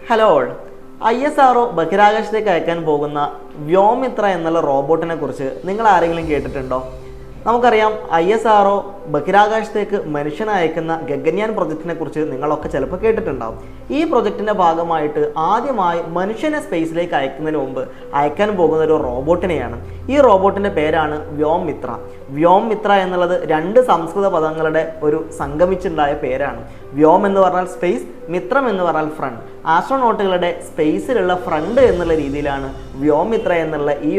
Hello all. ISRO ബഹിരാകാശത്തേക്ക് അയക്കാൻ പോകുന്ന വ്യോമിത്ര എന്നുള്ള റോബോട്ടിനെ കുറിച്ച് നിങ്ങൾ ആരെങ്കിലും കേട്ടിട്ടുണ്ടോ? നമുക്കറിയാം ISRO ബഹിരാകാശത്തേക്ക് മനുഷ്യനെ അയക്കുന്ന ഗഗൻയാൻ പ്രൊജക്റ്റിനെ കുറിച്ച് നിങ്ങളൊക്കെ ചിലപ്പോൾ കേട്ടിട്ടുണ്ടാവും. ഈ പ്രൊജക്റ്റിൻ്റെ ഭാഗമായിട്ട് ആദ്യമായി മനുഷ്യനെ സ്പേസിലേക്ക് അയക്കുന്നതിന് മുമ്പ് അയക്കാൻ പോകുന്ന ഒരു റോബോട്ടിനെയാണ്. ഈ റോബോട്ടിൻ്റെ പേരാണ് വ്യോമിത്ര. വ്യോമിത്ര എന്നുള്ളത് രണ്ട് സംസ്കൃത പദങ്ങളുടെ ഒരു സംഗമിച്ചുണ്ടായ പേരാണ്. വ്യോം എന്ന് പറഞ്ഞാൽ സ്പേസ്, മിത്രം എന്ന് പറഞ്ഞാൽ ഫ്രണ്ട്. ആസ്ട്രോനോട്ടുകളുടെ സ്പേസിലുള്ള ഫ്രണ്ട് എന്നുള്ള രീതിയിലാണ് വ്യോമിത്ര എന്നുള്ള ഈ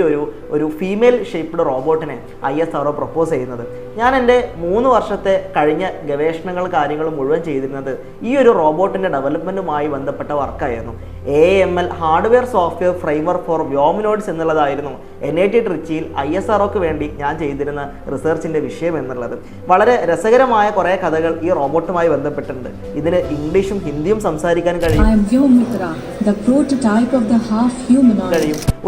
ഒരു ഫീമെയിൽ ഷേപ്ഡ് റോബോട്ടിനെ ISRO പ്രപ്പോസ് ചെയ്യുന്നത്. ഞാൻ എൻ്റെ 3 വർഷത്തെ കഴിഞ്ഞ ഗവേഷണങ്ങൾ കാര്യങ്ങൾ മുഴുവൻ ചെയ്തിരുന്നത് ഈ ഒരു റോബോട്ടിൻ്റെ ഡെവലപ്മെൻറ്റുമായി ബന്ധപ്പെട്ട വർക്കായിരുന്നു. AML hardware software framework for വ്യോമിനോയിഡ്സ് എന്നുള്ളതായിരുന്നു NIT ട്രിച്ചിയിൽ ISROക്ക് വേണ്ടി ഞാൻ ചെയ്തിരുന്ന റിസർച്ചിൻ്റെ വിഷയം എന്നുള്ളത്. വളരെ രസകരമായ കുറേ കഥകൾ ഈ റോബോട്ടുമായി ബന്ധപ്പെട്ടിട്ടുണ്ട്. ഇതിന് ഇംഗ്ലീഷും ഹിന്ദിയും സംസാരിക്കാൻ കഴിയും.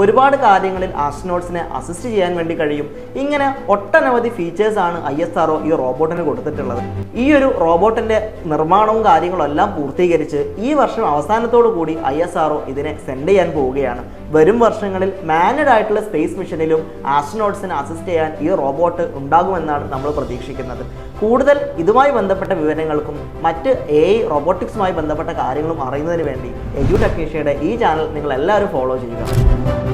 ഒരുപാട് കാര്യങ്ങളിൽ ആസ്ട്രോനോട്ട്സിനെ അസിസ്റ്റ് ചെയ്യാൻ വേണ്ടി കഴിയും. ഇങ്ങനെ ഒട്ടനവധി ഫീച്ചേഴ്സാണ് ISRO ഈ റോബോട്ടിന് കൊടുത്തിട്ടുള്ളത്. ഈ ഒരു റോബോട്ടിൻ്റെ നിർമ്മാണവും കാര്യങ്ങളും എല്ലാം പൂർത്തീകരിച്ച് ഈ വർഷം അവസാനത്തോടു കൂടി ISRO ഇതിനെ സെൻഡ് ചെയ്യാൻ പോവുകയാണ്. വരും വർഷങ്ങളിൽ മാനഡ് ആയിട്ടുള്ള സ്പേസ് മിഷനിലും ആസ്ട്രോനോട്ട്സിനെ അസിസ്റ്റ് ചെയ്യാൻ ഈ റോബോട്ട് ഉണ്ടാകുമെന്നാണ് നമ്മൾ പ്രതീക്ഷിക്കുന്നത്. കൂടുതൽ ഇതുമായി ബന്ധപ്പെട്ട വിവരങ്ങൾക്കും മറ്റ് AI റോബോട്ടിക്സുമായി ബന്ധപ്പെട്ട കാര്യങ്ങളും അറിയുന്നതിന് വേണ്ടി എഡ്യൂടെക്നീഷ്യയുടെ ഈ ചാനൽ നിങ്ങൾ എല്ലാവരും ഫോളോ ചെയ്യുക.